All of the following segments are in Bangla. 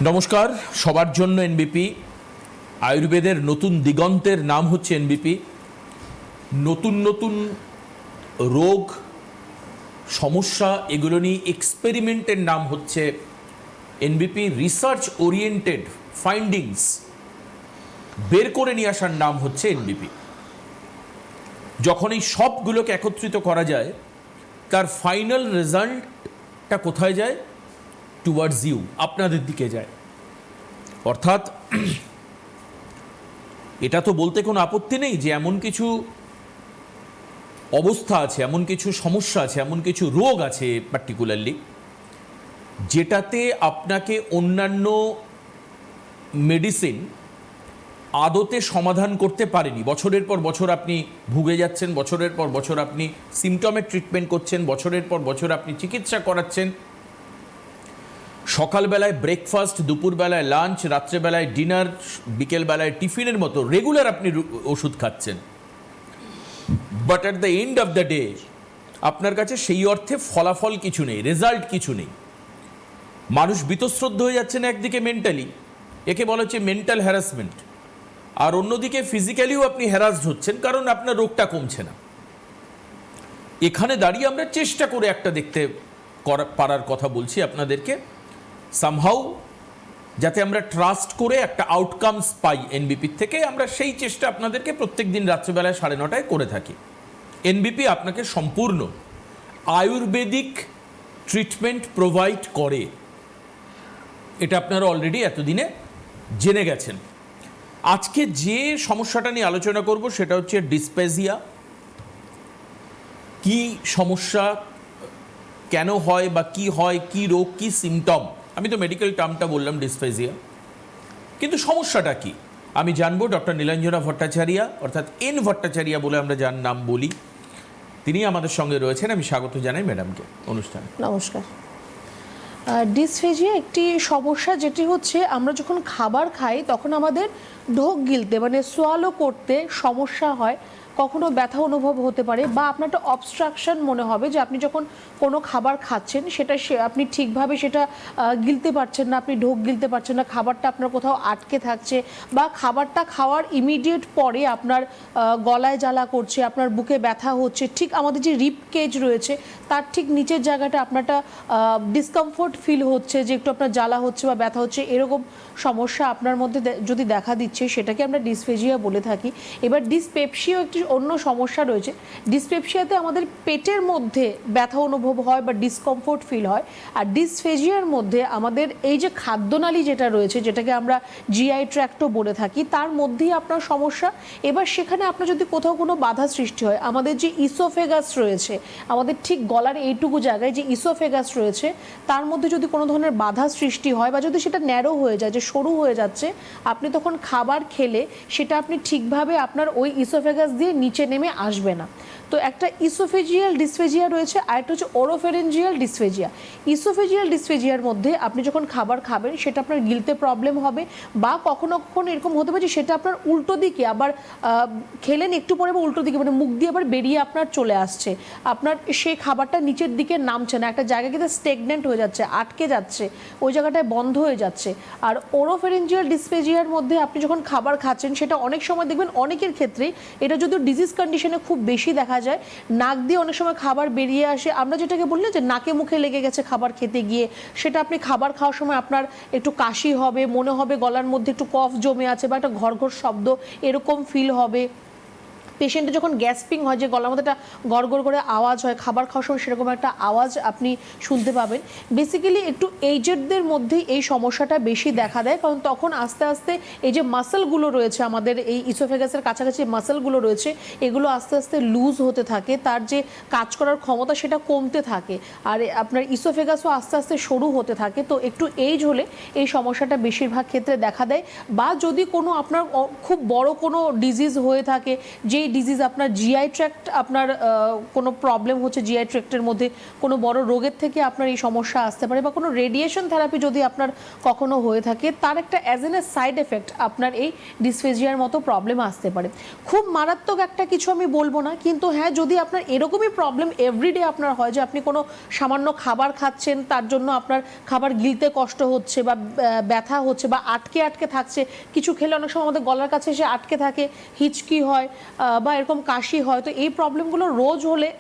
নমস্কার, সবার জন্য এনবিপি। আয়ুর্বেদের নতুন দিগন্তের নাম হচ্ছে এনবিপি। নতুন নতুন রোগ, সমস্যা, এগুলো নিয়ে এক্সপেরিমেন্টের নাম হচ্ছে এনবিপি। রিসার্চ ওরিয়েন্টেড ফাইন্ডিংস বের করে নিয়ে আসার নাম হচ্ছে এনবিপি। যখন এই সবগুলোকে একত্রিত করা যায়, তার ফাইনাল রেজাল্টটা কোথায় যায়? টুয়ার্ডস ইউ, আপনাদের দিকে যায়। অর্থাৎ এটা তো বলতে কোনো আপত্তি নেই যে এমন কিছু অবস্থা আছে, এমন কিছু সমস্যা আছে, এমন কিছু রোগ আছে পার্টিকুলারলি, যেটাতে আপনাকে অন্যান্য মেডিসিন আদতে সমাধান করতে পারেনি। বছরের পর বছর আপনি ভুগে যাচ্ছেন, বছরের পর বছর আপনি সিমটমের ট্রিটমেন্ট করছেন, বছরের পর বছর আপনি চিকিৎসা করাচ্ছেন। সকালবেলায় ব্রেকফাস্ট, দুপুরবেলায় লাঞ্চ, রাত্রেবেলায় ডিনার, বিকেলবেলায় টিফিনের মতো রেগুলার আপনি ওষুধ খাচ্ছেন। But at the end of the day আপনার কাছে সেই অর্থে ফলাফল কিছু নেই, রেজাল্ট কিছু নেই। মানুষ বীতশ্রদ্ধ হয়ে যাচ্ছেন একদিকে মেন্টালি, একে বলা হচ্ছে মেন্টাল হ্যারাসমেন্ট, আর অন্যদিকে ফিজিক্যালিও আপনি হ্যারাসড হচ্ছেন, কারণ আপনার রোগটা কমছে না। এখানে দাঁড়িয়ে আমরা চেষ্টা করে একটা দেখতে পারার কথা বলছি আপনাদেরকে, সামহাউ যাতে আমরা ট্রাস্ট করে একটা আউটকামস পাই এনবিপির থেকে। আমরা সেই চেষ্টা আপনাদেরকে প্রত্যেক দিন রাত্রিবেলায় 9:30 করে থাকি। এনবিপি আপনাকে সম্পূর্ণ আয়ুর্বেদিক ট্রিটমেন্ট প্রোভাইড করে, এটা আপনারা অলরেডি এতদিনে জেনে গেছেন। আজকে যে সমস্যাটা নিয়ে আলোচনা করব সেটা হচ্ছে ডিসপেজিয়া। কি সমস্যা, কেন হয় বা কি হয়, কি রোগ, কি সিমটম। আমি তো মেডিকেল টার্মটা বললাম ডিসপেজিয়া, কিন্তু সমস্যাটা কি আমি জানবো ডক্টর নীলাঞ্জনা ভট্টাচার্য, অর্থাৎ এন ভট্টাচার্য বলে আমরা যার নাম বলি, তিনি আমাদের সঙ্গে রয়েছেন। আমি স্বাগত জানাই ম্যাডামকে অনুষ্ঠানে। নমস্কার। ডিসফেজিয়া একটি সমস্যা, যেটি হচ্ছে আমরা যখন খাবার খাই তখন আমাদের ঢোক গিলতে মানে সোয়ালো করতে সমস্যা হয়, কখনো ব্যথা অনুভব হতে পারে, বা আপনার একটা অবস্ট্রাকশন মনে হবে যে আপনি যখন কোনো খাবার খাচ্ছেন সেটা আপনি ঠিকভাবে সেটা গিলতে পারছেন না, আপনি ঢোক গিলতে পারছেন না, খাবারটা আপনার কোথাও আটকে থাকছে, বা খাবারটা খাওয়ার ইমিডিয়েট পরে আপনার গলায় জ্বালা করছে, আপনার বুকে ব্যথা হচ্ছে, ঠিক আমাদের যে রিব কেজ রয়েছে তার ঠিক নিচের জায়গাটা আপনারটা ডিসকমফোর্ট ফিল হচ্ছে, যে একটু আপনার জ্বালা হচ্ছে বা ব্যথা হচ্ছে, এরকম সমস্যা আপনার মধ্যে যদি দেখা দিচ্ছে সেটাকে আমরা ডিসফেজিয়া বলে থাকি। এবার ডিসপেপসিয়াও একটি অন্য সমস্যা রয়েছে। ডিসপেপসিয়াতে আমাদের পেটের মধ্যে ব্যথা অনুভব হয় বা ডিসকমফোর্ট ফিল হয়, আর ডিসফেজিয়ার মধ্যে আমাদের এই যে খাদ্যনালী যেটা রয়েছে, যেটাকে আমরা জিআই ট্র্যাক্টও বলে থাকি, তার মধ্যেই আপনার সমস্যা। এবার সেখানে আপনার যদি কোথাও কোনো বাধা সৃষ্টি হয়, আমাদের যে ইসোফেগাস রয়েছে, আমাদের ঠিক গলার এইটুকু জায়গায় যে ইসোফেগাস রয়েছে, তার মধ্যে যদি কোনো ধরনের বাধা সৃষ্টি হয় বা যদি সেটা ন্যারো হয়ে যায়, যে সরু হয়ে যাচ্ছে, আপনি তখন খাবার খেলে সেটা আপনি ঠিকভাবে আপনার ওই ইসোফেগাস দিয়ে নিচে নেমে আসবে না। তো একটা ইসোফেজিয়াল ডিসফেজিয়া রয়েছে, আর একটা হচ্ছে ওরোফেরেঞ্জিয়াল ডিসফেজিয়া। ইসোফেজিয়াল ডিসফেজিয়ার মধ্যে আপনি যখন খাবার খাবেন সেটা আপনার গিলতে প্রবলেম হবে, বা কখনো কখনো এরকম হতে পারে যে সেটা আপনার উল্টো দিকে আবার খেলেন একটু পরে, বা উল্টো দিকে মানে মুখ দিয়ে আবার বেরিয়ে আপনার চলে আসছে, আপনার সেই খাবারটা নিচের দিকে নামছে না, একটা জায়গা কিন্তু স্টেগনেন্ট হয়ে যাচ্ছে, আটকে যাচ্ছে, ওই জায়গাটায় বন্ধ হয়ে যাচ্ছে। আর ওরোফেরেঞ্জিয়াল ডিসফেজিয়ার মধ্যে আপনি যখন খাবার খাচ্ছেন সেটা অনেক সময় দেখবেন, অনেকের ক্ষেত্রেই এটা যদিও ডিজিজ কন্ডিশনে খুব বেশি দেখা যায়, নাক দিয়ে অনেক সময় খাবার বেরিয়ে আসে, আমরা যেটাকে বলি না যে নাকে মুখে লেগে গেছে খাবার খেতে গিয়ে, সেটা আপনি খাবার খাওয়ার সময় আপনার একটু কাশি হবে, মনে হবে গলার মধ্যে একটু কফ জমে আছে বা একটা ঘরঘর শব্দ এরকম ফিল হবে। পেশেন্টের যখন গ্যাসপিং হয়, যে গলার মধ্যে একটা গড়গড় করে আওয়াজ হয় খাবার খাওয়ার সময়, সেরকম একটা আওয়াজ আপনি শুনতে পাবেন। বেসিক্যালি একটু এইজেডদের মধ্যেই এই সমস্যাটা বেশি দেখা দেয়, কারণ তখন আস্তে আস্তে এই যে মাসেলগুলো রয়েছে আমাদের এই ইসোফেগাসের কাছাকাছি মাসেলগুলো রয়েছে, এগুলো আস্তে আস্তে লুজ হতে থাকে, তার যে কাজ করার ক্ষমতা সেটা কমতে থাকে, আর আপনার ইসোফেগাসও আস্তে আস্তে সরু হতে থাকে। তো একটু এইজ হলে এই সমস্যাটা বেশিরভাগ ক্ষেত্রে দেখা দেয়, বা যদি কোনো আপনার খুব বড় কোনো ডিজিজ হয়ে থাকে, যেই ডিজিজ আপনার জিআই ট্র্যাক্ট আপনার কোনো প্রবলেম হচ্ছে, জিআই ট্র্যাক্টের মধ্যে কোনো বড় রোগের থেকে আপনার এই সমস্যা আসতে পারে, বা কোনো রেডিয়েশন থেরাপি যদি আপনার কখনো হয়ে থাকে, তার একটা as N A side effect আপনার এই ডিসফেজিয়ার মতো প্রবলেম আসতে পারে। খুব মারাত্মক একটা কিছু আমি বলবো না, কিন্তু হ্যাঁ, যদি আপনার এরকমই প্রবলেম এভরিডে আপনার হয় যে আপনি কোনো সামান্য খাবার খাচ্ছেন, তার জন্য আপনার খাবার গিলতে কষ্ট হচ্ছে বা ব্যথা হচ্ছে বা আটকে আটকে থাকছে, কিছু খেলে অনেক সময় আমাদের গলার কাছে এসে আটকে থাকে, হিচকি হয় বা এরকম কাশি হয়, তো এই প্রবলেমগুলো রোজ হলে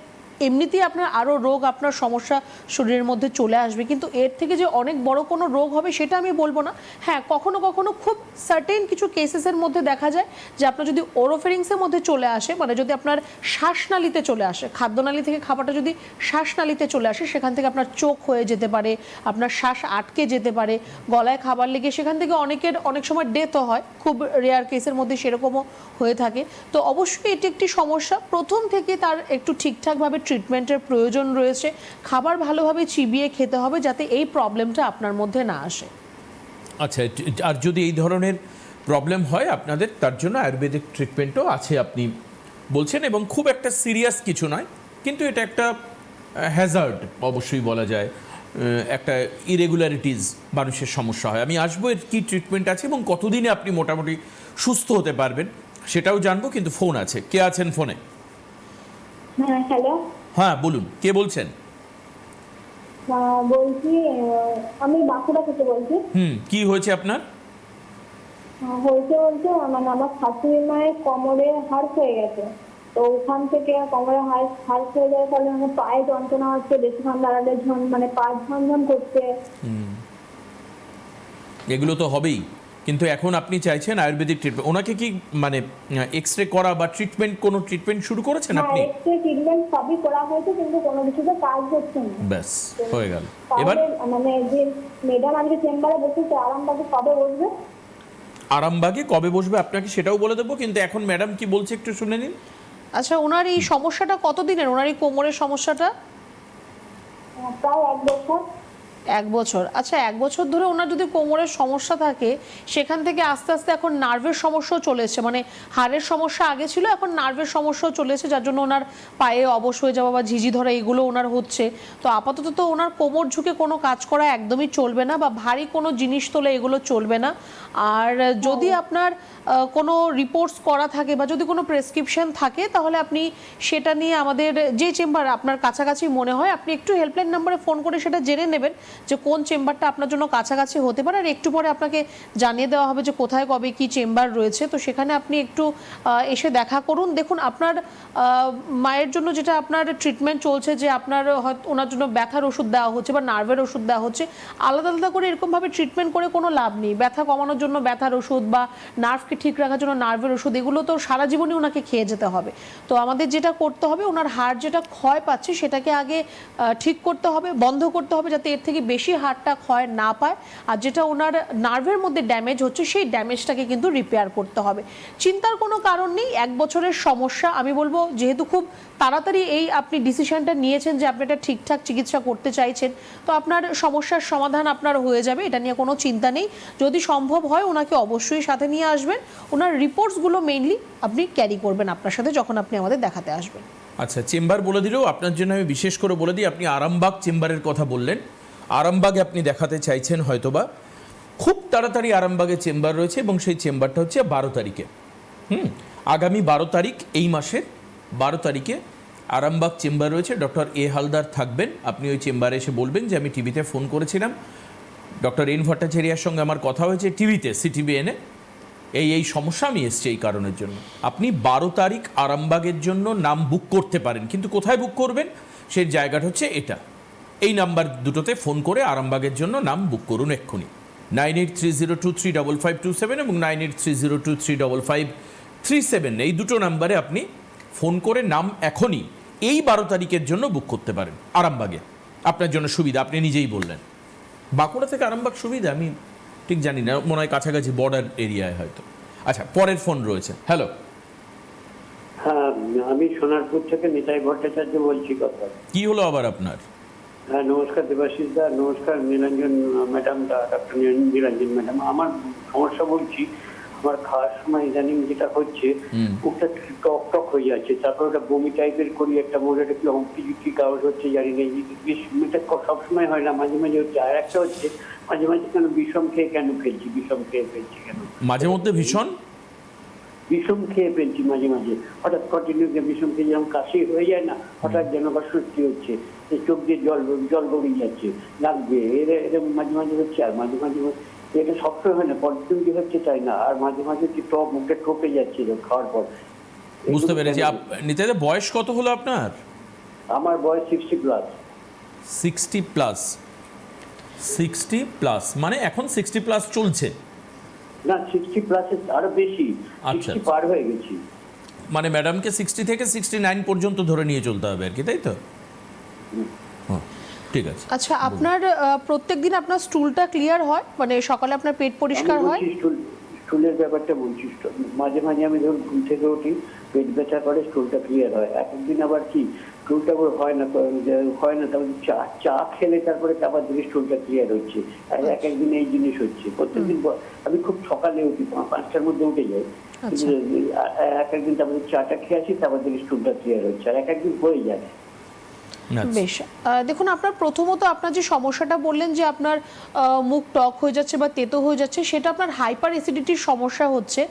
এমনিতেই আপনার আরও রোগ, আপনার সমস্যা শরীরের মধ্যে চলে আসবে। কিন্তু এর থেকে যে অনেক বড় কোনো রোগ হবে সেটা আমি বলবো না। হ্যাঁ, কখনো কখনো খুব সার্টেন কিছু কেসেসের মধ্যে দেখা যায় যে আপনার যদি ওরোফেরিংসের মধ্যে চলে আসে, মানে যদি আপনার শ্বাসনালীতে চলে আসে, খাদ্যনালী থেকে খাবারটা যদি শ্বাসনালীতে চলে আসে, সেখান থেকে আপনার চোখ হয়ে যেতে পারে, আপনার শ্বাস আটকে যেতে পারে, গলায় খাবার লেগে সেখান থেকে অনেকের অনেক সময় ডেথও হয়, খুব রেয়ার কেসের মধ্যে সেরকমও হয়ে থাকে। তো অবশ্যই এটি একটি সমস্যা, প্রথম থেকে তার একটু ঠিকঠাকভাবে ট্রিটমেন্টের প্রয়োজন রয়েছে, খাবার ভালোভাবে চিবিয়ে খেতে হবে যাতে এই প্রবলেমটা আপনার মধ্যে না আসে। আচ্ছা, আর যদি এই ধরনের প্রবলেম হয় আপনাদের, তার জন্য আয়ুর্বেদিক ট্রিটমেন্টও আছে আপনি বলছেন, এবং খুব একটা সিরিয়াস কিছু নয়, কিন্তু এটা একটা হ্যাজার্ড অবশ্যই বলা যায়, একটা ইরেগুলারিটিস মানুষের সমস্যা হয়। আমি আসবো এর কী ট্রিটমেন্ট আছে এবং কতদিনে আপনি মোটামুটি সুস্থ হতে পারবেন সেটাও জানবো, কিন্তু ফোন আছে। কে আছেন ফোনে? হ্যাঁ, হ্যালো। হ্যাঁ বলুন, কে বলছেন? বলছি, আমি বাঁকুড়া থেকে বলছি। কি হয়েছে আপনার? হয়েছে বলতে মানে আমার শাশুড়ি মায়ের কোমরে হাড় হয়ে গেছে, তো ওখান থেকে কোমরে হাড় হয়ে যাওয়ার ফলে আমার পায়ে যন্ত্রণা হচ্ছে, বেশিক্ষণ দাঁড়ালে মানে পা ঝনঝন করছে। এগুলো তো হবেই, কিন্তু এখন আপনি চাইছেন আয়ুর্বেদিক ট্রিটমেন্ট। ওনাকে কি মানে এক্সরে করা বা কোনো ট্রিটমেন্ট শুরু করেছেন আপনি? হ্যাঁ, এক্সরে ট্রিটমেন্ট সবই করা হয়েছে, কিন্তু কোনো কিছুতে কাজ হচ্ছে না। ব্যাস, হয়ে গেল। এবার এবার মানে যে ম্যাডাম আজকে চেম্বারে বসেছে, আরামবাগে কবে বসবে? আরামবাগে কবে বসবে আপনাকে সেটাও বলে দেবো, কিন্তু এখন ম্যাডাম কি বলছে একটু শুনে নিন। আচ্ছা, ওনার এই সমস্যাটা কতদিনের, ওনার এই কোমরের সমস্যাটা? প্রায় 1 বছর। 1 বছর। আচ্ছা, 1 বছর ধরে ওনার যদি কোমরের সমস্যা থাকে, সেখান থেকে আস্তে আস্তে এখন নার্ভের সমস্যাও চলে এসেছে, মানে হাড়ের সমস্যা আগে ছিল, এখন নার্ভের সমস্যাও চলে এসেছে, যার জন্য ওনার পায়ে অবশ হয়ে যাওয়া বা ঝিঝি ধরা এগুলো ওনার হচ্ছে। তো আপাতত তো ওনার কোমর ঝুঁকে কোনো কাজ করা একদমই চলবে না, বা ভারী কোনো জিনিস তোলে এগুলো চলবে না। আর যদি আপনার কোনো রিপোর্টস করা থাকে বা যদি কোনো প্রেসক্রিপশন থাকে, তাহলে আপনি সেটা নিয়ে আমাদের যে চেম্বার আপনার কাছাকাছি মনে হয়, আপনি একটু হেল্পলাইন নাম্বারে ফোন করে সেটা জেনে নেবেন যে কোন চেম্বারটা আপনার জন্য কাছাকাছি হতে পারে, আর একটু পরে আপনাকে জানিয়ে দেওয়া হবে যে কোথায় কবে কি চেম্বার রয়েছে। তো সেখানে আপনি একটু এসে দেখা করুন। দেখুন, আপনার মায়ের জন্য যেটা আপনার ট্রিটমেন্ট চলছে, যে আপনার হয়তো ওনার জন্য ব্যথার ওষুধ দেওয়া হচ্ছে বা নার্ভের ওষুধ দেওয়া হচ্ছে, আলাদা আলাদা করে এরকমভাবে ট্রিটমেন্ট করে কোনো লাভ নেই। ব্যথা কমানোর জন্য ব্যথার ওষুধ বা নার্ভকে ঠিক রাখার জন্য নার্ভের ওষুধ, এগুলো তো সারা জীবনই ওনাকে খেয়ে যেতে হবে। তো আমাদের যেটা করতে হবে, ওনার হাড় যেটা ক্ষয় পাচ্ছে সেটাকে আগে ঠিক করতে হবে, বন্ধ করতে হবে, যাতে এর থেকে বেশি হাড়টা ক্ষয় না পায়। আর যেটা ওনার নার্ভের মধ্যে ড্যামেজ হচ্ছে, সেই ড্যামেজটাকে কিন্তু রিপেয়ার করতে হবে। চিন্তার কোনো কারণ নেই, 1 বছরের সমস্যা। আমি বলবো, যেহেতু খুব তাড়াতাড়ি এই আপনি ডিসিশনটা নিয়েছেন যে আপনি এটা ঠিকঠাক চিকিৎসা করতে চাইছেন, তো আপনার সমস্যার সমাধান আপনার হয়ে যাবে, এটা নিয়ে কোনো চিন্তা নেই। যদি সম্ভব হয় ওনাকে অবশ্যই সাথে নিয়ে আসবেন, ওনার রিপোর্টসগুলো মেইনলি আপনি ক্যারি করবেন আপনার সাথে যখন আপনি আমাদের দেখাতে আসবেন। আচ্ছা, চেম্বার বলে দিলেও আপনার জন্য আমি বিশেষ করে বলে দিই, আপনি আরামবাগ চেম্বারের কথা বললেন, আরামবাগে আপনি দেখাতে চাইছেন হয়তোবা, খুব তাড়াতাড়ি আরামবাগে চেম্বার রয়েছে, এবং সেই চেম্বারটা হচ্ছে 12 তারিখে। আগামী 12 তারিখ, এই মাসের 12 তারিখে আরামবাগ চেম্বার রয়েছে। ডক্টর এ হালদার থাকবেন। আপনি ওই চেম্বারে এসে বলবেন যে আমি টিভিতে ফোন করেছিলাম, ডক্টর এন ভট্টাচার্যার সঙ্গে আমার কথা হয়েছে টিভিতে, সিটিভিএনে, এই সমস্যা, আমি এসছি এই কারণের জন্য। আপনি 12 তারিখ আরামবাগের জন্য নাম বুক করতে পারেন, কিন্তু কোথায় বুক করবেন সেই জায়গাটা হচ্ছে এটা। এই নাম্বার দুটোতে ফোন করে আরামবাগের জন্য নাম বুক করুন এক্ষুনি, 9830235527 এবং 9830235537, এই দুটো নাম্বারে আপনি ফোন করে নাম এখনই এই 12 তারিখের জন্য বুক করতে পারেন আরামবাগে। আপনার জন্য সুবিধা, আপনি নিজেই বললেন। বাঁকুড়া থেকে আরামবাগ সুবিধা আমি ঠিক জানি না, মনে হয় কাছাকাছি বর্ডার এরিয়ায় হয়তো। আচ্ছা, পরের ফোন রয়েছে। হ্যালো। হ্যাঁ, আমি সোনারপুর থেকে নিতাই ভট্টাচার্য বলছি। কথা কি হলো আবার আপনার? হ্যাঁ, নমস্কার দেবাশিস দা, নমস্কার Nilanjan madam, doctor Nilanjan madam. আমার সমস্যা বলছি, আমার খাওয়ার সময় ইদানিং যেটা হচ্ছে ওটা টক টক হয়ে যাচ্ছে, তারপর ওটা বমি টাইপের করি একটা মনে একটা কি কারণ হচ্ছে জানি না, এটা সবসময় হয় না, মাঝে মাঝে হচ্ছে। আর একটা হচ্ছে মাঝে মাঝে কেন বিষম খেয়ে ফেলছি কেন মাঝে মধ্যে ভীষণ বিষম খেয়ে ফেলছি মাঝে মাঝে, হঠাৎ কন্টিনিউ বিষম খেয়ে যেরকম কাশি হয়ে যায় না, হঠাৎ যেন আবার সত্যি হচ্ছে, এই চোখ দিয়ে জল গড়িয়ে যাচ্ছে, লাগবে এরকম মাঝে মাঝে হচ্ছে। আর মাঝে মাঝে এটা সবসময় হয় না, কন্টিনিউ হচ্ছে তাই না, আর মাঝে মাঝে কি মুখে ঠোপে যাচ্ছে খাওয়ার পর। বুঝতে পেরেছি। নিতাইদা বয়স কত হলো আপনার? আমার বয়স 60+। 60+, মানে এখন 60+ চলছে? না, 60+ আরো বেশি, আচ্ছা, 60 পার হয়ে গেছি। মানে ম্যাডামকে 60 থেকে 69 পর্যন্ত ধরে নিয়ে চলতে হবে আর কি, তাই তো? হ্যাঁ, ঠিক আছে। আচ্ছা, আপনার প্রত্যেকদিন আপনার স্টুলটা ক্লিয়ার হয়, মানে সকালে আপনার পেট পরিষ্কার হয়? স্টুলের ব্যাপারটা বলছি, মাঝে মাঝে আমি ধরুন ঘুম থেকে উঠি, পেট ব্যথা করে, স্টুলটা ক্লিয়ার হয়। একদিন আবার কি স্টুলটা হয় না, তারপরে চা খেলে তারপরে আবার ধীরে স্টুলটা ক্লিয়ার হচ্ছে। আর একদিন এই জিনিস হচ্ছে, প্রত্যেকদিন আমি খুব সকালে উঠি, 5টার মধ্যে উঠে যাই, একদিন তারপরে চাটা খেয়ে আসি, তারপর ধীরে স্টুলটা ক্লিয়ার হচ্ছে, আর একদিন হয়ে যায়। বেশ, দেখুন, আপনার প্রথমত আপনার যে সমস্যাটা বললেন যে আপনার মুখ টক হয়ে যাচ্ছে বা তেতো হয়ে যাচ্ছে, সেটা আপনার হাইপার অ্যাসিডিটির সমস্যা হচ্ছে।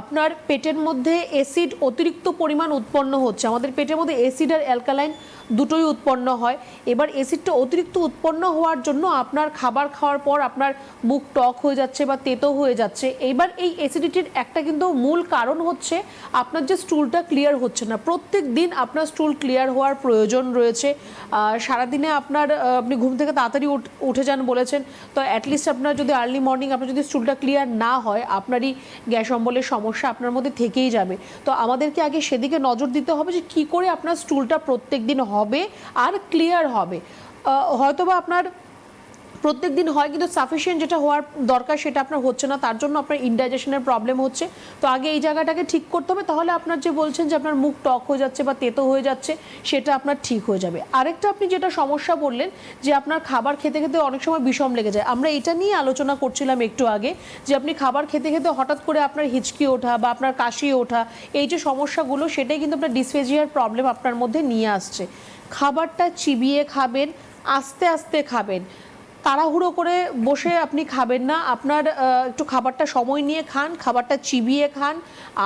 আপনার পেটের মধ্যে অ্যাসিড অতিরিক্ত পরিমাণ উৎপন্ন হচ্ছে। আমাদের পেটের মধ্যে অ্যাসিড আর অ্যালকালাইন দুটোই উৎপন্ন হয়। এবার অ্যাসিডটা অতিরিক্ত উৎপন্ন হওয়ার জন্য আপনার খাবার খাওয়ার পর আপনার মুখ টক হয়ে যাচ্ছে বা তেতো হয়ে যাচ্ছে। এবার এই অ্যাসিডিটির একটা কিন্তু মূল কারণ হচ্ছে আপনার যে স্টুলটা ক্লিয়ার হচ্ছে না। প্রত্যেক দিন আপনার স্টুল ক্লিয়ার হওয়ার প্রয়োজন রয়েছে। সারাদিনে আপনি ঘুম থেকে তাড়াতাড়ি উঠে যান বলেছেন, তো অ্যাটলিস্ট আপনার যদি আর্লি মর্নিং আপনার যদি স্টুলটা ক্লিয়ার না হয়, আপনারই গ্যাস অম্বলের সমস্যা আপনার মধ্যে থেকেই যাবে। তো আমাদেরকে আগে সেদিকে নজর দিতে হবে যে কী করে আপনার স্টুলটা প্রত্যেক দিন হবে আর ক্লিয়ার হবে। হয়তোবা আপনার প্রত্যেক দিন হয়, কিন্তু সাফিসিয়েন্ট যেটা হওয়ার দরকার সেটা আপনার হচ্ছে না, তার জন্য আপনার ইনডাইজেশনের প্রবলেম হচ্ছে। তো আগে এই জায়গাটাকে ঠিক করতে হবে, তাহলে আপনার যে বলছেন যে আপনার মুখ টক হয়ে যাচ্ছে বা তেতো হয়ে যাচ্ছে, সেটা আপনার ঠিক হয়ে যাবে। আরেকটা আপনি যেটা সমস্যা বললেন যে আপনার খাবার খেতে খেতে অনেক সময় বিষম লেগে যায়, আমরা এটা নিয়ে আলোচনা করছিলাম একটু আগে, যে আপনি খাবার খেতে খেতে হঠাৎ করে আপনার হিচকি ওঠা বা আপনার কাশি ওঠা, এই যে সমস্যাগুলো, সেটাই কিন্তু আপনার ডিসফেজিয়ার প্রবলেম আপনার মধ্যে নিয়ে আসছে। খাবারটা চিবিয়ে খাবেন, আস্তে আস্তে খাবেন, তাড়াহুড়ো করে বসে আপনি খাবেন না। আপনার একটু খাবারটা সময় নিয়ে খান, খাবারটা চিবিয়ে খান,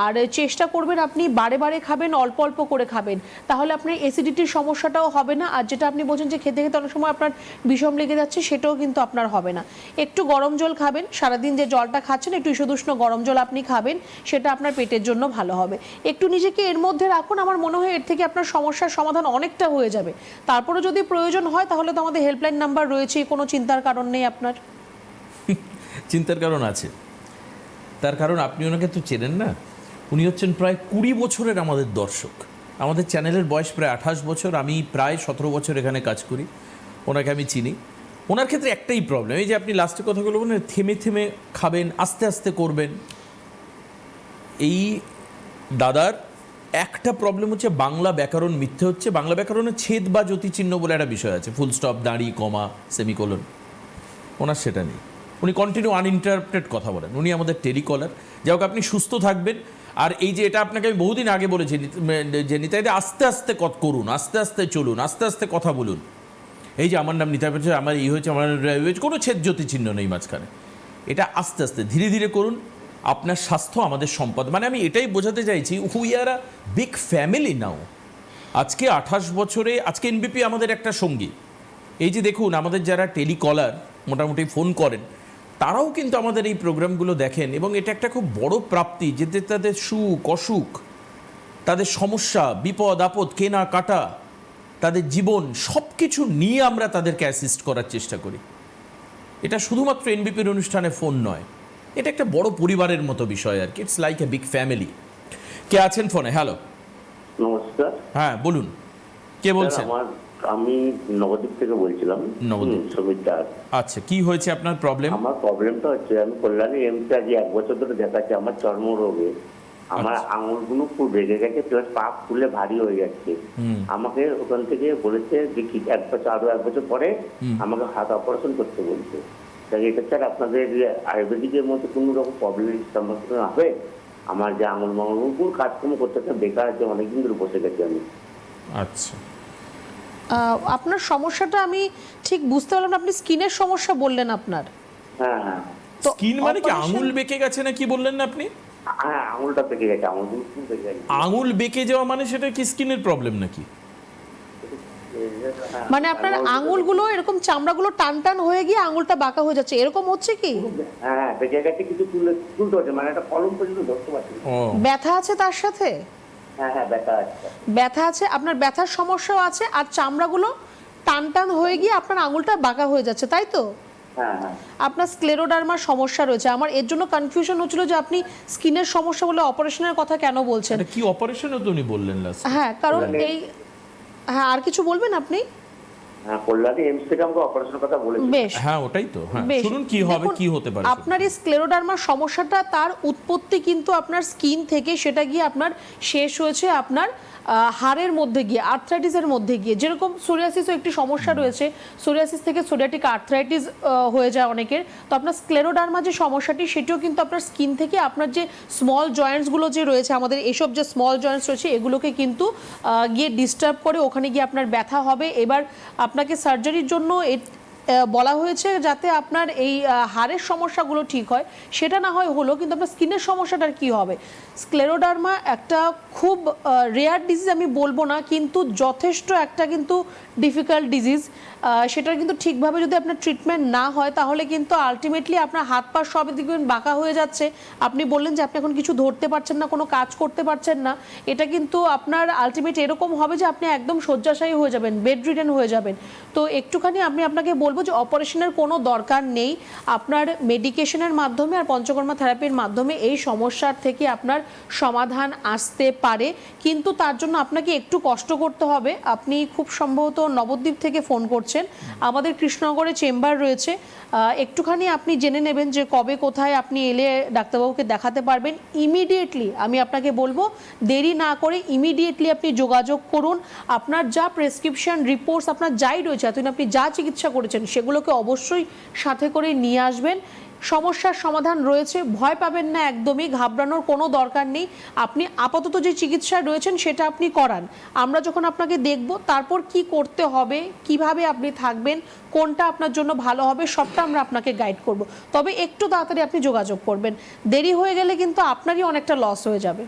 আর চেষ্টা করবেন আপনি বারে বারে খাবেন, অল্প অল্প করে খাবেন, তাহলে আপনার অ্যাসিডিটির সমস্যাটাও হবে না। আর যেটা আপনি বলছেন যে খেতে খেতে অনেক সময় আপনার বিষম লেগে যাচ্ছে, সেটাও কিন্তু আপনার হবে না। একটু গরম জল খাবেন, সারাদিন যে জলটা খাচ্ছেন একটু ঈষদুষ্ণ গরম জল আপনি খাবেন, সেটা আপনার পেটের জন্য ভালো হবে। একটু নিজেকে এর মধ্যে রাখুন, আমার মনে হয় এর থেকে আপনার সমস্যার সমাধান অনেকটা হয়ে যাবে। তারপরে যদি প্রয়োজন হয় তাহলে তো আমাদের হেল্পলাইন নাম্বার রয়েছে, কোনো চিন্তার কারণ নেই আপনার। চিন্তার কারণ আছে, তার কারণ আপনি ওনাকে তো চেনেন না। উনি হচ্ছেন প্রায় 20 বছরের আমাদের দর্শক। আমাদের চ্যানেলের বয়স প্রায় 28 বছর, আমি প্রায় 17 বছর এখানে কাজ করি, ওনাকে আমি চিনি। ওনার ক্ষেত্রে একটাই প্রবলেম, এই যে আপনি লাস্টে কথাগুলো বলেন থেমে থেমে খাবেন, আস্তে আস্তে করবেন। এই দাদার একটা প্রবলেম হচ্ছে বাংলা ব্যাকরণ মিথ্যে হচ্ছে। বাংলা ব্যাকরণে ছেদ বা জ্যোতিচিহ্ন বলে একটা বিষয় আছে, ফুল স্টপ, দাঁড়ি, কমা, সেমিকোলন, ওনার সেটা নেই। উনি কন্টিনিউ আনইন্টারাপ্টেড কথা বলেন। উনি আমাদের টেলিকলার। যাই হোক, আপনি সুস্থ থাকবেন। আর এই যে এটা আপনাকে আমি বহুদিন আগে বলেছি যে নিতাইদা আস্তে আস্তে করুন, আস্তে আস্তে চলুন, আস্তে আস্তে কথা বলুন। এই যে আমার নাম নিতাই হচ্ছে, আমার এই হয়েছে, আমার কোনো ছেদ জ্যোতি চিহ্ন নেই মাঝখানে। এটা আস্তে আস্তে ধীরে ধীরে করুন। আপনার স্বাস্থ্য আমাদের সম্পদ, মানে আমি এটাই বোঝাতে চাইছি, we are a big family now. আজকে 28 বছরে আজকে এনবিপি আমাদের একটা সঙ্গী। এই যে দেখুন, আমাদের যারা টেলিকলার মোটামুটি ফোন করেন, তারাও কিন্তু আমাদের এই প্রোগ্রামগুলো দেখেন, এবং এটা একটা খুব বড় প্রাপ্তি যে তাদের সুখ অসুখ, তাদের সমস্যা, বিপদ আপদ, কেনা কাটা, তাদের জীবন, সব কিছু নিয়ে আমরা তাদেরকে অ্যাসিস্ট করার চেষ্টা করি। এটা শুধুমাত্র এনবিপির অনুষ্ঠানে ফোন নয়, এটা একটা বড় পরিবারের মতো বিষয় আর কি। It's like a big family. কে আছেন ফোনে? হ্যালো, নমস্কার। হ্যাঁ বলুন, কে বলছেন? আমি নবদ্বীপ থেকে বলছিলাম, সমীর দাস। আচ্ছা, কি হয়েছে আপনার প্রবলেম? আমার প্রবলেমটা হচ্ছে, আমি কল্যাণী এমসে আজ 1 বছর ধরে দেখাচ্ছি আমার চর্মরোগে। আমার আঙুলগুলো খুব বেড়ে গেছে, প্লাস পা ফুলে ভারী হয়ে যাচ্ছে। আমাকে ওখান থেকে বলেছে যে 1 বছর, আরো 1 বছর পরে আমাকে হাত অপারেশন করতে বলছে। স্যার এটা স্যার আপনাদের আয়ুর্বেদিকের মধ্যে কোনো রকম প্রবলেমের সম্মুখীন হবে? আমার যে আঙুল মাঙুল কোন কাজকর্ম করতে একটা বেকার আছে, অনেকদিন ধরে বসে গেছি আমি। আচ্ছা, আপনার সমস্যাটা আমি ঠিক বুঝতে পারলাম না। আপনি স্কিনের সমস্যা বললেন আপনার। হ্যাঁ হ্যাঁ তো স্কিন মানে কি operation- আঙুল বেঁকে গেছে না কি বললেন না আপনি? হ্যাঁ, আঙুলটা পেকে গেছে, আঙুল পেকে গেছে। আঙুল বেঁকে যাওয়া মানে সেটা কি স্কিনের প্রবলেম নাকি? মানে আপনার আঙুলগুলো এরকম চামড়াগুলো টান টান হয়ে গিয়ে আঙুলটা বাঁকা হয়ে যাচ্ছে, এরকম হচ্ছে কি? হ্যাঁ পেকে গেছে, কিছু তুলতে হচ্ছে, মানে একটা কলম পর্যন্ত ধরতে পারছি না। ও ব্যথা আছে তার সাথে? হ্যাঁ হ্যাঁ ব্যথা আছে। ব্যথা আছে, আপনার ব্যথার সমস্যাও আছে, আর চামড়াগুলো টান টান হয়ে গিয়ে আপনার আঙুলটা বাঁকা হয়ে যাচ্ছে, তাই তো? হ্যাঁ হ্যাঁ আপনার স্ক্লেরোডার্মার সমস্যা রয়েছে। আমার এর জন্য কনফিউশন হচ্ছিল যে আপনি স্কিনের সমস্যা বলে অপারেশনের কথা কেন বলছেন। এটা কি অপারেশন তো উনি বললেন লাস্ট? হ্যাঁ, কারণ এই, হ্যাঁ, আর কিছু বলবেন আপনি? হ্যাঁ কল্যাণী এমস থেকে আমাকে অপারেশনের কথা বলেছে। বেশ, হ্যাঁ ওটাই তো, হ্যাঁ বেশ। শুনুন কি হবে, দেখুন, কি হতে পারে। আপনার এই স্ক্লেরোডার্মার সমস্যাটা তার উৎপত্তি কিন্তু আপনার স্কিন থেকে, সেটা গিয়ে আপনার শেষ হয়েছে আপনার হাড়ের মধ্যে গিয়ে, আর্থ্রাইটিসের মধ্যে গিয়ে। যেরকম সোরিয়াসিসও একটি সমস্যা রয়েছে, সোরিয়াসিস থেকে সোরিয়াটিক আর্থ্রাইটিস হয়ে যায় অনেকের। তো আপনার স্ক্লেরোডার্মা যে সমস্যাটি, সেটিও কিন্তু আপনার স্কিন থেকে আপনার যে স্মল জয়েন্টসগুলো যে রয়েছে, আমাদের এসব যে স্মল জয়েন্টস রয়েছে, এগুলোকে কিন্তু গিয়ে ডিস্টার্ব করে, ওখানে গিয়ে আপনার ব্যথা হবে। এবার আপনাকে সার্জারির জন্য বলা হয়েছে যাতে আপনার এই হাড়ের সমস্যাগুলো ঠিক হয়। সেটা না হয় হলো, কিন্তু আপনার স্কিনের সমস্যাটার কি হবে? স্ক্লেরোডার্মা একটা খুব রেয়ার ডিজিজ আমি বলবো না, কিন্তু যথেষ্ট একটা কিন্তু ডিফিকাল্ট ডিজিজ। সেটার কিন্তু ঠিকভাবে যদি আপনার ট্রিটমেন্ট না হয়, তাহলে কিন্তু আলটিমেটলি আপনার হাত পা সব দেখবেন বাঁকা হয়ে যাচ্ছে। আপনি বললেন যে আপনি এখন কিছু ধরতে পারছেন না, কোনো কাজ করতে পারছেন না। এটা কিন্তু আপনার আলটিমেট এরকম হবে যে আপনি একদম শয্যাশায়ী হয়ে যাবেন, বেড রিডেন হয়ে যাবেন। তো একটুখানি আমি আপনাকে বলবো যে অপারেশনের কোনো দরকার নেই। আপনার মেডিকেশনের মাধ্যমে আর পঞ্চকর্মা থেরাপির মাধ্যমে এই সমস্যার থেকে আপনার সমাধান আসতে পারে, কিন্তু তার জন্য আপনাকে একটু কষ্ট করতে হবে। আপনি খুব সম্ভবত নবদ্বীপ থেকে ফোন করছেন। আমাদের কৃষ্ণনগরে চেম্বার রয়েছে। একটুখানি আপনি জেনে নেবেন যে কবে কোথায় আপনি এলে ডাক্তারবাবুকে দেখাতে পারবেন। ইমিডিয়েটলি আমি আপনাকে বলবো, দেরি না করে ইমিডিয়েটলি আপনি যোগাযোগ করুন। আপনার যা প্রেসক্রিপশন রিপোর্টস আপনার যাই রয়েছে, এতদিন আপনি যা চিকিৎসা করেছেন, সেগুলোকে অবশ্যই সাথে করে নিয়ে আসবেন। সমস্যার সমাধান রয়েছে, ভয় পাবেন না, একদমই ঘাবড়ানোর কোনো দরকার নেই। আপনি আপাতত যে চিকিৎসায় রয়েছেন সেটা আপনি করান। আমরা যখন আপনাকে দেখব, তারপর কি করতে হবে, কিভাবে আপনি থাকবেন, কোনটা আপনার জন্য ভালো হবে, সবটা আমরা আপনাকে গাইড করব। তবে একটু তাড়াতাড়ি আপনি যোগাযোগ করবেন। দেরি হয়ে গেলে কিন্তু আপনারই অনেকটা লস হয়ে যাবে।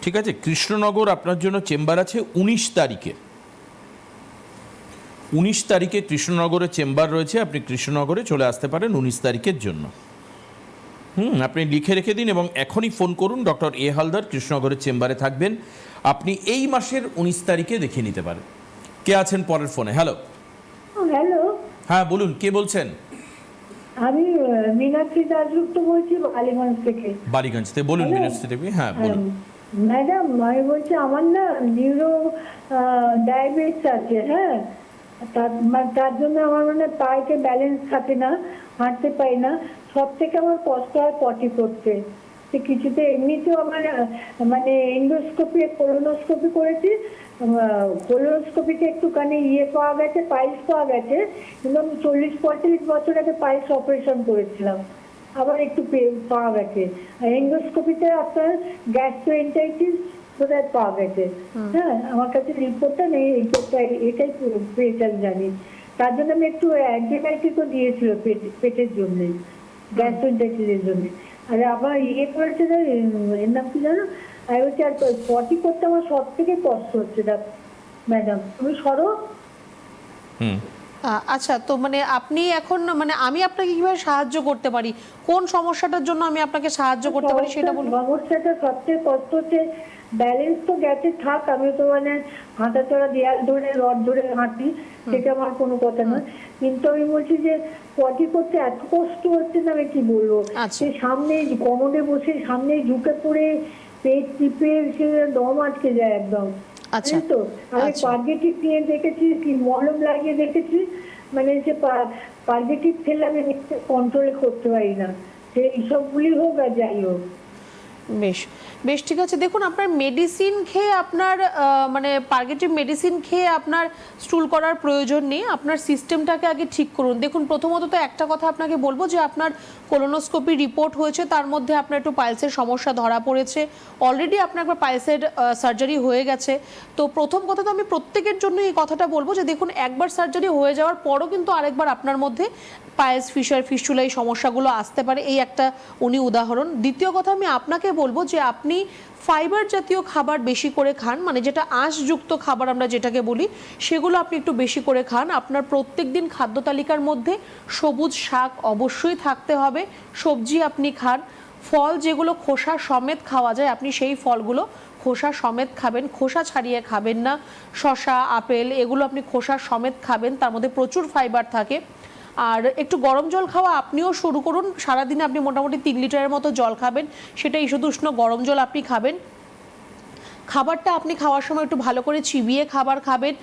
ঠিক আছে, কৃষ্ণনগর আপনার জন্য চেম্বার আছে 19 তারিখে। 19 তারিখে কৃষ্ণনগরে চেম্বার রয়েছে, আপনি কৃষ্ণনগরে চলে আসতে পারেন 19 তারিখের জন্য। আপনি লিখে রেখে দিন এবং এখনই ফোন করুন। ডক্টর এ হালদার কৃষ্ণনগরের চেম্বারে থাকবেন। আপনি এই মাসের 19 তারিখে দেখিয়ে নিতে পারেন। কে আছেন পরের ফোনে? হ্যালো। হ্যালো, হ্যাঁ বলুন, কে বলছেন? আমি মীনাক্ষী দাসগুপ্ত বলছি বালিগঞ্জ থেকে। বালিগঞ্জ থেকে বলুন। হ্যালো। মিনাক্ষী দেবী, হ্যাঁ বলুন। ম্যাডাম, আমি বলছি আমার না নিউরো ডায়াবেটিস আছে। হ্যাঁ, তার জন্য আমার মানে পায়েতে ব্যালেন্স থাকে না, হাঁটতে পারি না। সব থেকে আমার কষ্ট হয় পটি করতে। তো কিছুতে এমনিতেও আমার মানে এন্ডোস্কোপি কোলোনোস্কোপি করেছি। কোলোনোস্কোপিতে একটুখানি পাওয়া গেছে, পাইলস পাওয়া গেছে, কিন্তু আমি 40-45 বছর আগে পাইলস অপারেশন করেছিলাম, আবার একটু পাওয়া গেছে। আর এন্ডোস্কোপিতে আপনার গ্যাস্ট্রোএন্টারাইটিস বোধহয় পাওয়া গেছে। হ্যাঁ, আমার কাছে রিপোর্টটা নেই, এটাই পেয়েছি আমি জানি। তার জন্য আমি একটু অ্যান্টিবায়োটিকও দিয়েছিল পেটের জন্য, গ্যাস্ট্রোএন্টারাইটিসের জন্য। আর আবার করেছে, এর নাম কি জানো, আর হচ্ছে আর পটি করতে আমার সব থেকে কষ্ট হচ্ছে। ম্যাডাম তুমি সরো। আচ্ছা, তো মানে আপনি এখন মানে আমি আপনাকে কিভাবে সাহায্য করতে পারি, কোন সমস্যাটার জন্য আমি আপনাকে সাহায্্য করতে পারি সেটা বলুন। সমস্যাটা সবচেয়ে কষ্ট হচ্ছে ব্যালেন্স তো গেছে, থাক, আমি তো মানে হাঁটা চড়া দেয়াল ধরে রড ধরে হাঁটি, সেটা আমার কোনো কথা নয়। কিন্তু আমি বলছি যে পটি করতে এত কষ্ট হচ্ছে না, আমি কি বলবো। সে সামনে কোমরে বসে সামনে ঝুঁকে পড়ে পেট টিপে সে দম আটকে যায় একদম। আচ্ছা, তো আমি পার্গেটিভ নিয়ে দেখেছি, কি মলম লাগিয়ে দেখেছি, মানে সে পার্গেটিভ খেলে আমি কন্ট্রোল করতে পারি না। সে এইসবগুলি হোক আর যাই হোক। বেশ বেশ ঠিক আছে। দেখুন, আপনার মেডিসিন খেয়ে আপনার মানে পার্গেটিভ মেডিসিন খেয়ে আপনার স্টুল করার প্রয়োজন নেই। আপনার সিস্টেমটাকে আগে ঠিক করুন। দেখুন, প্রথমত তো একটা কথা আপনাকে বলবো যে আপনার কোলোনোস্কোপি রিপোর্ট হয়েছে, তার মধ্যে আপনার একটু পাইলসের সমস্যা ধরা পড়েছে। অলরেডি আপনার একবার পাইলসের সার্জারি হয়ে গেছে। তো প্রথম কথা তো আমি প্রত্যেকের জন্য এই কথাটা বলবো যে দেখুন, একবার সার্জারি হয়ে যাওয়ার পরও কিন্তু আরেকবার আপনার মধ্যে পাইলস, ফিস্টুলা এই সমস্যাগুলো আসতে পারে। এই একটা উনি উদাহরণ। দ্বিতীয় কথা আমি আপনাকে বলবো যে আপনি ফাইবার জাতীয় খাবার বেশি করে খান, মানে যেটা আঁশযুক্ত খাবার আমরা যেটাকে বলি, সেগুলো আপনি একটু বেশি করে খান। আপনার প্রত্যেক দিন খাদ্য তালিকার মধ্যে সবুজ শাক অবশ্যই থাকতে হবে, সবজি আপনি খান, ফল যেগুলো খোসা সমেত খাওয়া যায় আপনি সেই ফলগুলো খোসা সমেত খাবেন, খোসা ছাড়িয়ে খাবেন না। শসা, আপেল এগুলো আপনি খোসা সমেত খাবেন, তার মধ্যে প্রচুর ফাইবার থাকে। আর একটু গরম জল খাওয়া আপনিও শুরু করুন। সারাদিনে আপনি মোটামুটি 3 লিটারের মতো জল খাবেন, সেটা ঈষদুষ্ণ গরম জল আপনি খাবেন। খাবারটা আপনি খাওয়ার সময় একটু ভালো করে চিবিয়ে খাবার খাবেন,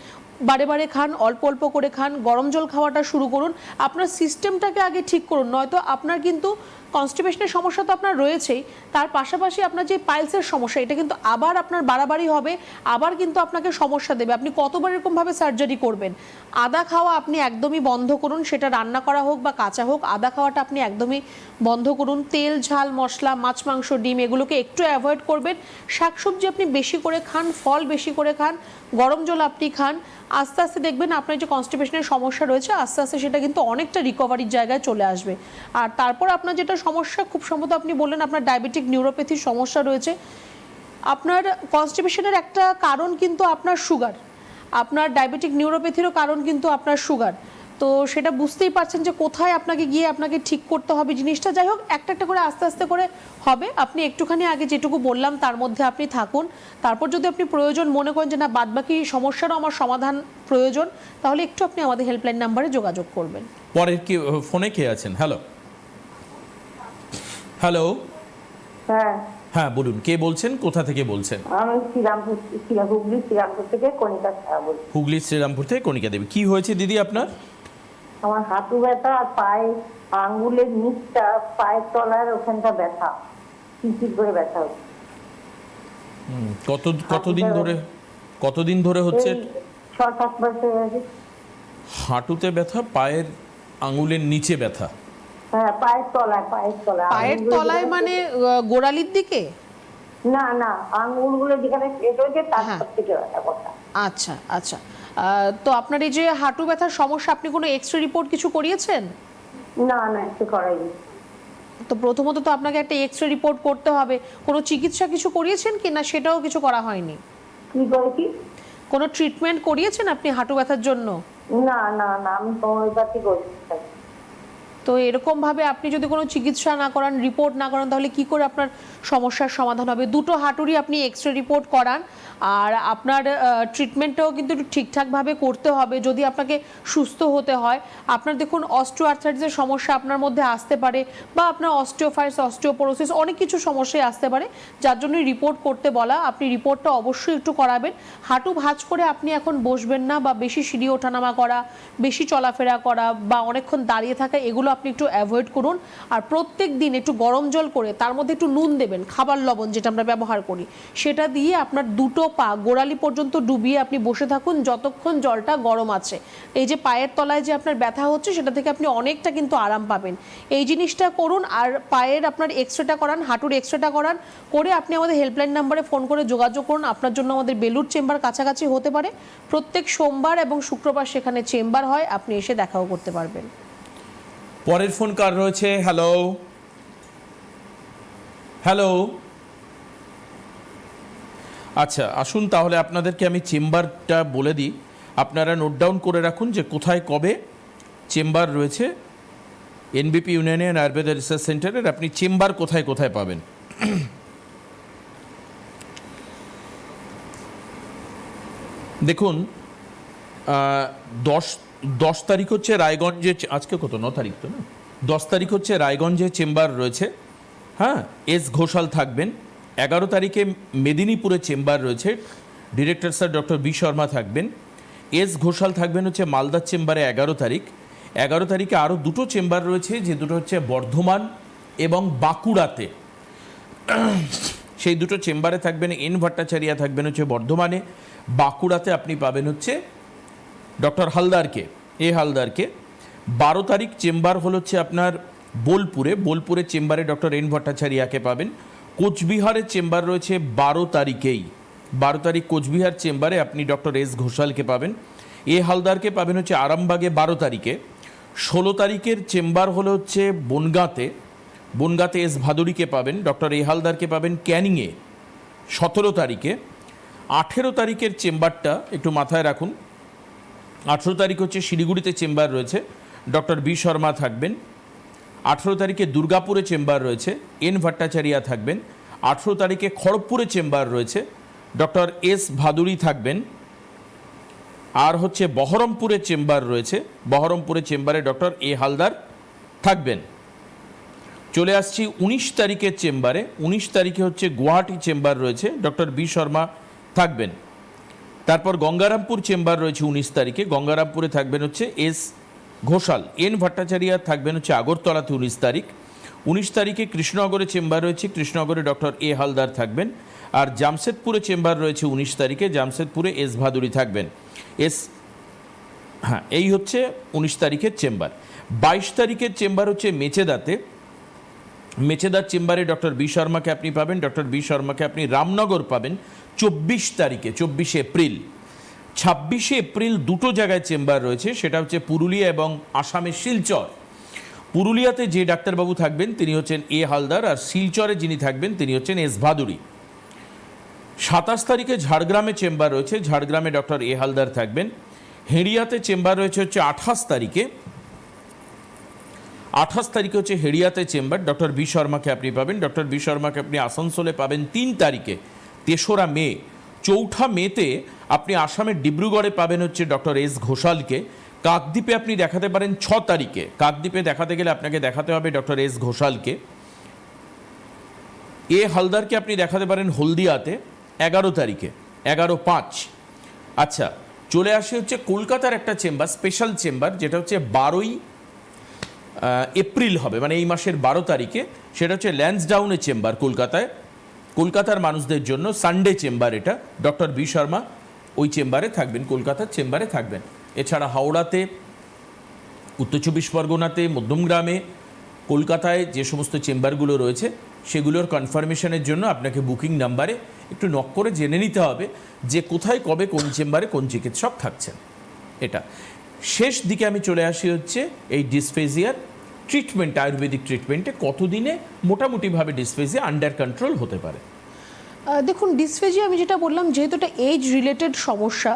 বারে বারে খান, অল্প অল্প করে খান, গরম জল খাওয়াটা শুরু করুন। আপনার সিস্টেমটাকে আগে ঠিক করুন, নয়তো আপনার কিন্তু কনস্টিপেশনের সমস্যা তো আপনার রয়েছেই, তার পাশাপাশি আপনার যে পাইলসের সমস্যা, এটা কিন্তু আবার আপনার বাড়াবাড়ি হবে, আবার কিন্তু আপনাকে সমস্যা দেবে। আপনি কতবার এরকমভাবে সার্জারি করবেন? আদা খাওয়া আপনি একদমই বন্ধ করুন, সেটা রান্না করা হোক বা কাঁচা হোক, আদা খাওয়াটা আপনি একদমই বন্ধ করুন। তেল, ঝাল, মশলা, মাছ, মাংস, ডিম এগুলোকে একটু অ্যাভয়েড করবেন। শাকসবজি আপনি বেশি করে খান, ফল বেশি করে খান, গরম জল আপনি খান। আস্তে আস্তে দেখবেন আপনার যে কনস্টিপেশনের সমস্যা রয়েছে, আস্তে আস্তে সেটা কিন্তু অনেকটা রিকভারির জায়গায় চলে আসবে। আর তারপর আপনার যেটা সমস্যা, খুব সম্ভবত আপনি বললেন আপনার ডায়াবেটিক নিউরোপ্যাথির সমস্যা রয়েছে। আপনার কনস্টিপেশনের একটা কারণ কিন্তু আপনার সুগার, আপনার ডায়াবেটিক নিউরোপ্যাথিরও কারণ কিন্তু আপনার সুগার। তো সেটা বুঝতেই পারছেন যে কোথায় আপনাকে গিয়ে আপনাকে ঠিক করতে হবে জিনিসটা। যাই হোক, একটা একটা করে আস্তে আস্তে করে হবে। আপনি একটুখানি আগে যেটুকু বললাম তার মধ্যে আপনি থাকুন। তারপর যদি আপনি প্রয়োজন মনে করেন যে না, বাদবাকি সমস্যারও আমার সমাধান প্রয়োজন, তাহলে একটু আপনি আমাদের হেল্পলাইন নাম্বারে যোগাযোগ করবেন। পরের কি ফোনে কে আছেন? হ্যালো হ্যালো, হ্যাঁ, হ্যাঁ বলুন, কে বলছেন, কোথা থেকে বলছেন? আমি হুগলি শ্রীরামপুর থেকে কণিকা ছায়া বলছি। হুগলি শ্রীরামপুর থেকে কণিকা দেবী। কি হয়েছে দিদি আপনার? আমার হাঁটু ব্যথা আর পায়ে আঙ্গুলের নিচটা, পায়ের তলার ওখানটা ব্যথা, চিচির করে ব্যথা হচ্ছে। কতদিন ধরে হচ্ছে? 6-7 মাস হয়ে গেছে। হাঁটুতে ব্যথা, পায়ের আঙুলের নিচে ব্যথা? হ্যাঁ, পায়ের তলায়। পায়ের তলায় মানে গোড়ালির দিকে? না না, আঙ্গুলগুলো যেখানে কেটে হয়েছে হ্যাঁ। তার থেকে ব্যথা কথা। আচ্ছা আচ্ছা। তো আপনার এই যে হাঁটু ব্যথার সমস্যা, আপনি কোনো এক্সরে রিপোর্ট কিছু করিয়েছেন? না না, একটু করাইনি। তো প্রথমত তো আপনাকে একটা এক্সরে রিপোর্ট করতে হবে। কোনো চিকিৎসা কিছু করিয়েছেন কি না, সেটাও কিছু করা হয়নি? কি করেছি? কোনো ট্রিটমেন্ট করিয়েছেন আপনি হাঁটু ব্যথার জন্য? না না না, আমি হোমিওপ্যাথি করছি। তো এরকমভাবে আপনি যদি কোনো চিকিৎসা না করান, রিপোর্ট না করান, তাহলে কি করে আপনার সমস্যার সমাধান হবে? দুটো হাঁটুরই আপনি এক্সরে রিপোর্ট করান, আর আপনার ট্রিটমেন্টটাও কিন্তু একটু ঠিকঠাকভাবে করতে হবে যদি আপনাকে সুস্থ হতে হয়। আপনার দেখুন, অস্টিও আর্থ্রাইটিসের সমস্যা আপনার মধ্যে আসতে পারে, বা আপনার অস্টিওফাইটিস, অস্টিওপোরোসিস অনেক কিছু সমস্যায় আসতে পারে, যার জন্য রিপোর্ট করতে বলা। আপনি রিপোর্টটা অবশ্যই একটু করাবেন। হাঁটু ভাঁজ করে আপনি এখন বসবেন না, বা বেশি সিঁড়ি ওঠানামা করা, বেশি চলাফেরা করা, বা অনেকক্ষণ দাঁড়িয়ে থাকা, এগুলো আপনি একটু অ্যাভয়েড করুন। আর প্রত্যেক দিন একটু গরম জল করে তার মধ্যে একটু নুন দেবেন, খাবার লবণ যেটা আমরা ব্যবহার করি, সেটা দিয়ে আপনার দুটো পা গোড়ালি পর্যন্ত ডুবিয়ে আপনি বসে থাকুন যতক্ষণ জলটা গরম আছে। এই যে পায়ের তলায় যে আপনার ব্যথা হচ্ছে, সেটা থেকে আপনি অনেকটা কিন্তু আরাম পাবেন। এই জিনিসটা করুন। আর পায়ের আপনার এক্সরেটা করান, হাঁটুর এক্সরেটা করান, করে আপনি আমাদের হেল্পলাইন নাম্বারে ফোন করে যোগাযোগ করুন। আপনার জন্য আমাদের বেলুড় চেম্বার কাছাকাছি হতে পারে, প্রত্যেক সোমবার এবং শুক্রবার সেখানে চেম্বার হয়, আপনি এসে দেখাও করতে পারবেন। পরের ফোন কার রয়েছে? Hello hello. আচ্ছা, আসুন তাহলে আপনাদেরকে আমি চেম্বারটা বলে দিই, আপনারা নোট ডাউন করে রাখুন যে কোথায় কবে চেম্বার রয়েছে। এনবিপি ইউনানিয়ান আয়ুর্বেদ রিসার্চ সেন্টারের আপনি চেম্বার কোথায় কোথায় পাবেন। দেখুন, 10 তারিখ হচ্ছে রায়গঞ্জে, আজকে কত, 9 তারিখ তো না, 10 তারিখ হচ্ছে রায়গঞ্জে চেম্বার রয়েছে। হ্যাঁ, এস ঘোষাল থাকবেন। 11 তারিখে মেদিনীপুরে চেম্বার রয়েছে, director sir doctor B Sharma থাকবেন। এস ঘোষাল থাকবেন হচ্ছে মালদার চেম্বারে 11 তারিখ। 11 তারিখে আরও দুটো চেম্বার রয়েছে, যে দুটো হচ্ছে বর্ধমান এবং বাঁকুড়াতে। সেই দুটো চেম্বারে থাকবেন এন ভট্টাচার্য থাকবেন হচ্ছে বর্ধমানে, বাঁকুড়াতে আপনি পাবেন হচ্ছে ডক্টর হালদারকে, হালদারকে। 12 তারিখ চেম্বার হলো হচ্ছে আপনার বোলপুরে চেম্বারে ডক্টর এন ভট্টাচার্যকে পাবেন। কোচবিহারের চেম্বার রয়েছে 12 তারিখেই, 12 তারিখ কোচবিহার চেম্বারে আপনি ডক্টর এস ঘোষালকে পাবেন। হালদারকে পাবেন হচ্ছে আরামবাগে 12 তারিখে। 16 তারিখের চেম্বার হলো হচ্ছে বনগাঁতে এস ভাদুরীকে পাবেন, ডক্টর হালদারকে পাবেন ক্যানিংয়ে 17 তারিখে। 18 তারিখের চেম্বারটা একটু মাথায় রাখুন, 18 তারিখ হচ্ছে শিলিগুড়িতে চেম্বার রয়েছে, ডক্টর বি শর্মা থাকবেন। 18 তারিখে দুর্গাপুরে চেম্বার রয়েছে, এন ভট্টাচার্য থাকবেন। 18 তারিখে খড়গপুরে চেম্বার রয়েছে, ডক্টর এস ভাদুরী থাকবেন। আর হচ্ছে বহরমপুরে চেম্বার রয়েছে, বহরমপুরে চেম্বারে ডক্টর হালদার থাকবেন। চলে আসছি 19 তারিখের চেম্বারে। 19 তারিখে হচ্ছে গুয়াহাটি চেম্বার রয়েছে, ডক্টর বি শর্মা থাকবেন। তারপর গঙ্গারামপুর চেম্বার রয়েছে 19 তারিখে, গঙ্গারামপুরে থাকবেন হচ্ছে এস ঘোষাল। এন ভট্টাচার্য থাকবেন হচ্ছে আগরতলাতে 19 তারিখ। 19 তারিখে কৃষ্ণনগরে চেম্বার রয়েছে, কৃষ্ণনগরে ডক্টর হালদার থাকবেন। আর জামশেদপুরে চেম্বার রয়েছে 19 তারিখে, জামশেদপুরে এস ভাদুরী থাকবেন। এই হচ্ছে 19 তারিখের চেম্বার। 22 তারিখের চেম্বার হচ্ছে মেচেদার চেম্বারে ডক্টর বি শর্মাকে আপনি পাবেন, ডক্টর বি শর্মাকে আপনি রামনগর পাবেন 24 তারিখে, 24 এপ্রিল। 26 এপ্রিল দুটো জায়গায় চেম্বার রয়েছে, সেটা হচ্ছে পুরুলিয়া এবং আসামের শিলচর। পুরুলিয়াতে যে ডাক্তারবাবু থাকবেন তিনি হচ্ছেন হালদার, আর শিলচরে যিনি থাকবেন তিনি হচ্ছেন এস ভাদুরী। 27 তারিখে ঝাড়গ্রামে চেম্বার রয়েছে, ঝাড়গ্রামে ডক্টর হালদার থাকবেন। হেড়িয়াতে চেম্বার রয়েছে হচ্ছে 28 তারিখে, 28 তারিখে হচ্ছে হেড়িয়াতে চেম্বার, ডক্টর বি শর্মাকে আপনি পাবেন। ডক্টর বি শর্মাকে আপনি আসানসোলে পাবেন 3 তারিখে, 3রা মে। 4ঠা মেতে আপনি আসামের ডিব্রুগড়ে পাবেন হচ্ছে ডক্টর এস ঘোষালকে। কাকদ্বীপে আপনি দেখাতে পারেন 6 তারিখে, কাকদ্বীপে দেখাতে গেলে আপনাকে দেখাতে হবে ডক্টর এস ঘোষালকে। হালদারকে আপনি দেখাতে পারেন হলদিয়াতে 11 তারিখে, 11/5। আচ্ছা, চলে আসে হচ্ছে কলকাতার একটা চেম্বার, স্পেশাল চেম্বার, যেটা হচ্ছে 12 এপ্রিল হবে, মানে এই মাসের 12 তারিখে। সেটা হচ্ছে ল্যান্সডাউনের চেম্বার কলকাতায়, কলকাতার মানুষদের জন্য সানডে চেম্বার এটা। ডক্টর বি শর্মা ওই চেম্বারে থাকবেন, কলকাতার চেম্বারে থাকবেন। এছাড়া হাওড়াতে, উত্তর 24 পরগনাতে, মধ্যমগ্রামে, কলকাতায় যে সমস্ত চেম্বারগুলো রয়েছে সেগুলোর কনফার্মেশনের জন্য আপনাকে বুকিং নাম্বারে একটু নক করে জেনে নিতে হবে যে কোথায় কবে কোন চেম্বারে কোন চিকিৎসক থাকছেন। এটা শেষ দিকে আমি চলে আসি হচ্ছে এই ডিসফেজিয়ার ট্রিটমেন্ট, আয়ুর্বেদিক ট্রিটমেন্টে কতদিনে মোটামুটিভাবে ডিসফেজিয়া আন্ডার কন্ট্রোল হতে পারে। দেখুন, ডিসফেজিয়া আমি যেটা বললাম, যেহেতু এটা এজ রিলেটেড সমস্যা,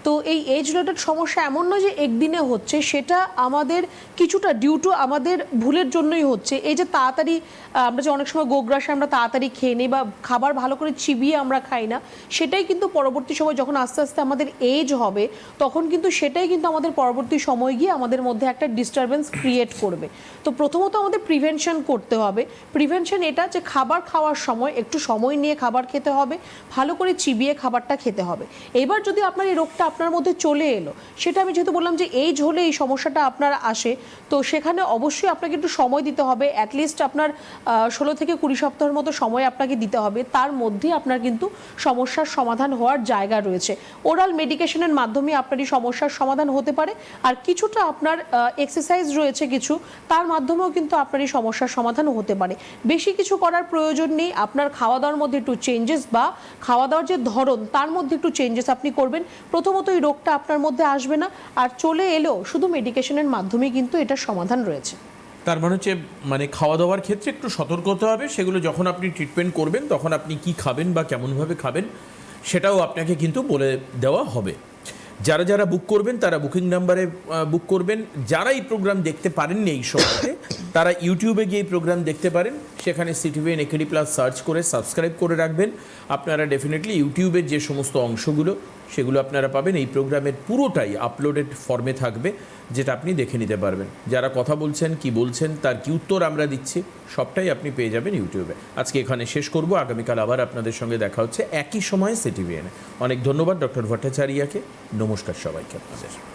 তো এই এজ রিলেটেড সমস্যা এমন নয় যে একদিনে হচ্ছে, সেটা আমাদের কিছুটা ডিউ টু আমাদের ভুলের জন্যই হচ্ছে। এই যে তাড়াতাড়ি আমরা যে অনেক সময় গোগ্রাসে আমরা তাড়াতাড়ি খেয়ে নিই বা খাবার ভালো করে চিবিয়ে আমরা খাই না, সেটাই কিন্তু পরবর্তী সময় যখন আস্তে আস্তে আমাদের এজ হবে তখন কিন্তু সেটাই কিন্তু আমাদের পরবর্তী সময় গিয়ে আমাদের মধ্যে একটা ডিস্টারবেন্স ক্রিয়েট করবে। তো প্রথমত আমাদের প্রিভেনশন করতে হবে। প্রিভেনশন এটা যে খাবার খাওয়ার সময় একটু সময় নিয়ে খাবার খেতে হবে, ভালো করে চিবিয়ে খাবারটা খেতে হবে। এবার যদি আপনার এই রোগটা আপনার মধ্যে চলে এলো, সেটা আমি যেহেতু বললাম যে এজ হলে এই সমস্যাটা আপনার আসে, তো সেখানে অবশ্যই আপনাকে একটু সময় দিতে হবে। অ্যাটলিস্ট আপনার 16 থেকে 20 সপ্তাহের মতো সময় আপনাকে দিতে হবে। তার মধ্যে আপনার কিন্তু সমস্যার সমাধান হওয়ার জায়গা রয়েছে। ওরাল মেডিকেশনের মাধ্যমে আপনার এই সমস্যার সমাধান হতে পারে, আর কিছুটা আপনার এক্সারসাইজ রয়েছে কিছু, তার মাধ্যমেও কিন্তু আপনার এই সমস্যার সমাধান হতে পারে। বেশি কিছু করার প্রয়োজন নেই। আপনার খাওয়া দাওয়ার মধ্যে একটু চেঞ্জেস বা খাওয়া দাওয়ার যে ধরন তার মধ্যে একটু চেঞ্জেস আপনি করবেন। প্রথমত এই রোগটা আপনার মধ্যে আসবে না, আর চলে এলেও শুধু মেডিকেশনের মাধ্যমে কিন্তু এটার সমাধান রয়েছে। তার মানে হচ্ছে মানে খাওয়া দাওয়ার ক্ষেত্রে একটু সতর্ক হতে হবে। সেগুলো যখন আপনি ট্রিটমেন্ট করবেন তখন আপনি কি খাবেন বা কেমনভাবে খাবেন সেটাও আপনাকে কিন্তু বলে দেওয়া হবে। যারা যারা বুক করবেন তারা বুকিং নাম্বারে বুক করবেন। যারা এই প্রোগ্রাম দেখতে পারেননি এই সময়তে তারা ইউটিউবে গিয়ে এই প্রোগ্রাম দেখতে পারেন। সেখানে সিটিভিএন একেডি প্লাস সার্চ করে সাবস্ক্রাইব করে রাখবেন। আপনারা ডেফিনেটলি ইউটিউবের যে সমস্ত অংশগুলো সেগুলো আপনারা পাবেন। এই প্রোগ্রামের পুরোটাই আপলোডেড ফর্মে থাকবে, যেটা আপনি দেখে নিতে পারবেন। যারা কথা বলছেন, কি বলছেন, তার কি উত্তর আমরা দিচ্ছি, সবটাই আপনি পেয়ে যাবেন ইউটিউবে। আজকে এখানে শেষ করব। আগামীকাল আবার আপনাদের সঙ্গে দেখা হচ্ছে একই সময়ে সিটিভিএনে। অনেক ধন্যবাদ ডক্টর ভট্টাচার্যকে। নমস্কার সবাইকে আপনাদের।